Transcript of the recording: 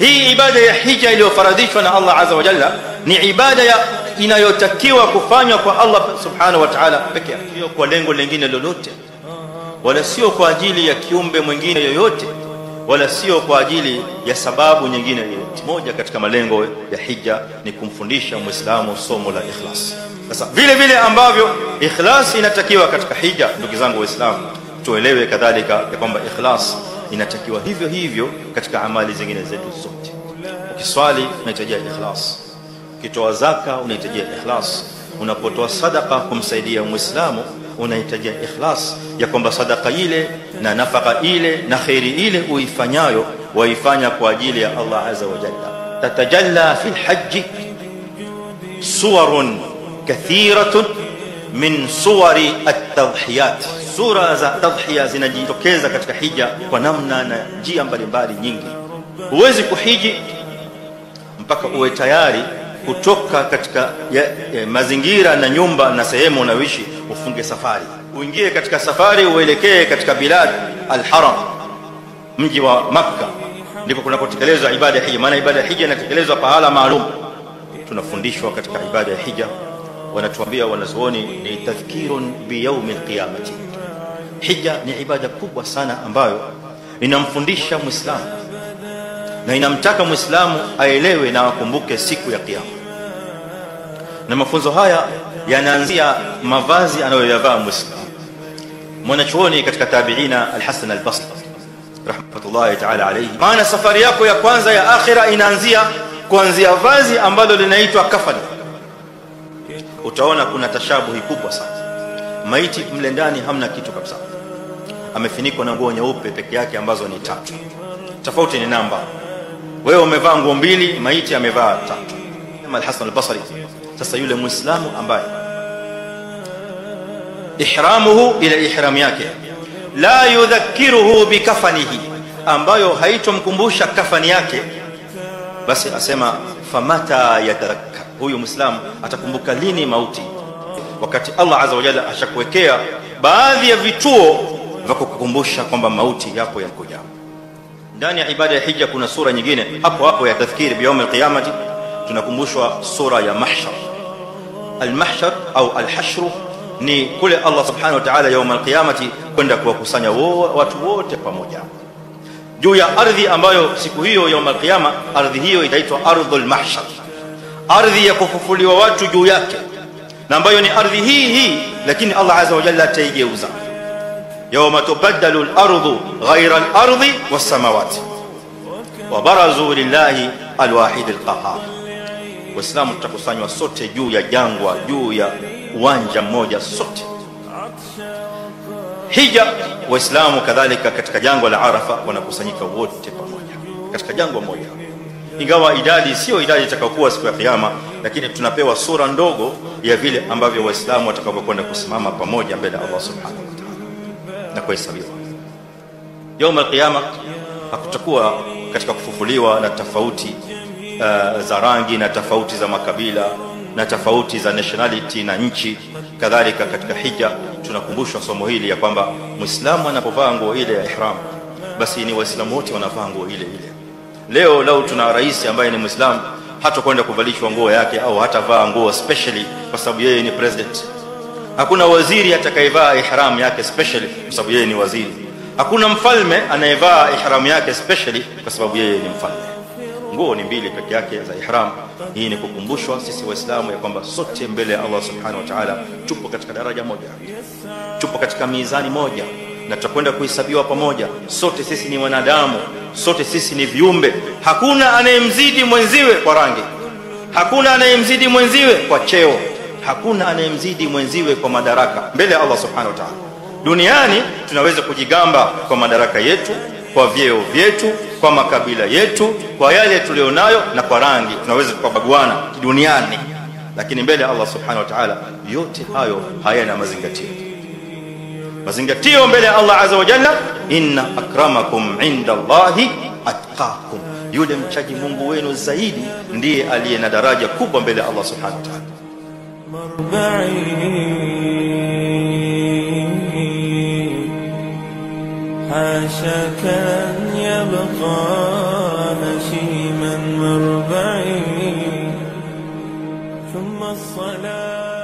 Hii ibada ya hija iliyofaradhishwa na Allah azza wa jalla ni ibada inayotakiwa kufanywa kwa Allah subhanahu wa ta'ala pekee yake, sio kwa lengo lingine lolote, wala sio kwa ajili ya kiumbe mwingine yoyote, wala sio kwa ajili ya sababu nyingine yoyote. Moja katika malengo ya hija ni kumfundisha Muislamu somo la ikhlas. Sasa vile vile ambavyo ikhlas inatakiwa katika hija, ndugu zangu Waislamu, tuelewe kadhalika ya kwamba ikhlas inatakiwa hivyo hivyo katika amali zingine zetu zote. Ukiswali unahitajia ikhlas, ukitoa zaka unahitajia ikhlas, unapotoa sadaqa kumsaidia Muislamu unahitajia ikhlas ya kwamba sadaqa ile na nafaka ile na khairi ile uifanyayo waifanya kwa ajili ya Allah azza wa jalla. Tatajalla fi alhajj suwarun kathiratun min suwari at-tadhhiyat. Sura za tadhhiya zinajitokeza katika hija kwa namna na njia mbalimbali nyingi. Huwezi kuhiji mpaka uwe tayari kutoka katika mazingira na nyumba na sehemu unayoishi, ufunge safari, uingie katika safari, uelekee katika bilad al-haram, mji wa Makkah, ndipo kunapotekelezwa ibada ya hija. Maana ibada ya hija inatekelezwa pahala maalum. Tunafundishwa katika ibada ya hija, wanatuambia wanazuoni, ni tadhkirun bi yawm al-qiyamah. Hija ni ibada kubwa sana ambayo inamfundisha Muislamu na inamtaka Muislamu aelewe na akumbuke siku ya kiyama. Na mafunzo haya yanaanzia mavazi anayoyavaa Muislamu. Mwanachuoni katika tabi'ina Al-Hasan Al-Basri rahmatullahi ta'ala alayhi, maana safari yako ya kwanza ya akhira inaanzia kuanzia vazi ambalo linaitwa kafani. Utaona kuna tashabuhi kubwa sana. Maiti mle ndani hamna kitu kabisa, amefunikwa na nguo nyeupe peke yake ambazo ni 3. Tofauti ni namba. Wewe umevaa nguo 2, maiti amevaa 3. Kama Al-Hasan Al-Basri. Sasa yule Muislamu ambaye ihramuhu ila ihram yake la yudhakkiruhu bikafanihi, ambayo haitomkumbusha kafani yake, basi asema famata yatadhakkar, huyu Muislamu atakumbuka lini mauti? Wakati Allah azza wa jalla ashakuwekea baadhi ya vituo vya kukukumbusha kwamba mauti yapo yakuja. Ndani ya ibada ya hija kuna sura nyingine hapo hapo ya tadhkiri bi yawm al-qiyamah. Tunakumbushwa sura ya mahshar. Al-mahshar au al-hashr ni kule Allah subhanahu wa ta'ala yawm al-qiyamah kwenda kuwakusanya watu wote pamoja juu ya ardhi ambayo siku hiyo yawm al-qiyamah, ardhi hiyo itaitwa ardhul mahshar, ardhi ya kufufuliwa watu juu yake, na ambayo ni ardhi hii lakini Allah azza wa jalla ataigeuza. Yawma tubaddalu al-ardu ghayra al-ardi was-samawati wa barazu lillahi al-wahid al-qahhar. Waislamu tutakusanywa sote juu ya jangwa, juu ya uwanja mmoja sote. Hija Waislamu kadhalika katika jangwa la Arafa wanakusanyika wote pamoja katika jangwa moja, ingawa idadi sio idadi itakayokuwa siku ya kiyama, lakini tunapewa sura ndogo ya vile ambavyo Waislamu watakapokwenda kusimama pamoja mbele ya Allah subhanahu wa ta'ala na kuhesabiwa. Yawm al-qiyamah hakutakuwa katika kufufuliwa na tofauti za rangi na tofauti za makabila na tofauti za nationality na nchi. Kadhalika katika hija tunakumbushwa somo hili ya kwamba Muislamu anapovaa nguo ile ya ihram, basi ni Waislamu wote wanavaa nguo ile ile. Leo lau tuna rais ambaye ni Muislamu, hatakwenda kuvalishwa nguo yake au hatavaa nguo specially kwa sababu yeye ni president. Hakuna waziri atakayevaa ihram yake specially kwa sababu yeye ni waziri. Hakuna mfalme anayevaa ihram yake specially kwa sababu yeye ni mfalme. Nguo ni 2 peke yake za ihram. Hii ni kukumbushwa sisi Waislamu ya kwamba sote mbele ya Allah subhanahu wa ta'ala tupo katika daraja moja, tupo katika mizani moja, na tutakwenda kuhesabiwa pamoja. Sote sisi ni wanadamu, sote sisi ni viumbe. Hakuna anayemzidi mwenziwe kwa rangi, hakuna anayemzidi mwenziwe kwa cheo, hakuna anayemzidi mwenziwe kwa madaraka mbele ya Allah subhanahu wa ta'ala. Duniani tunaweza kujigamba kwa madaraka yetu, kwa vyeo vyetu, kwa makabila yetu, kwa yale tulionayo na kwa rangi tunaweza tukabaguana duniani, lakini mbele ya Allah subhanahu wa ta'ala yote hayo hayana mazingatio. Mazingatio mbele ya Allah azza wa jalla, inna akramakum inda Allahi atqakum, yule mchaji Mungu wenu zaidi ndiye aliye na daraja kubwa mbele ya Allah subhanahu wa ta'ala. حاشاك أن يبقى نشيما ثم الصلاة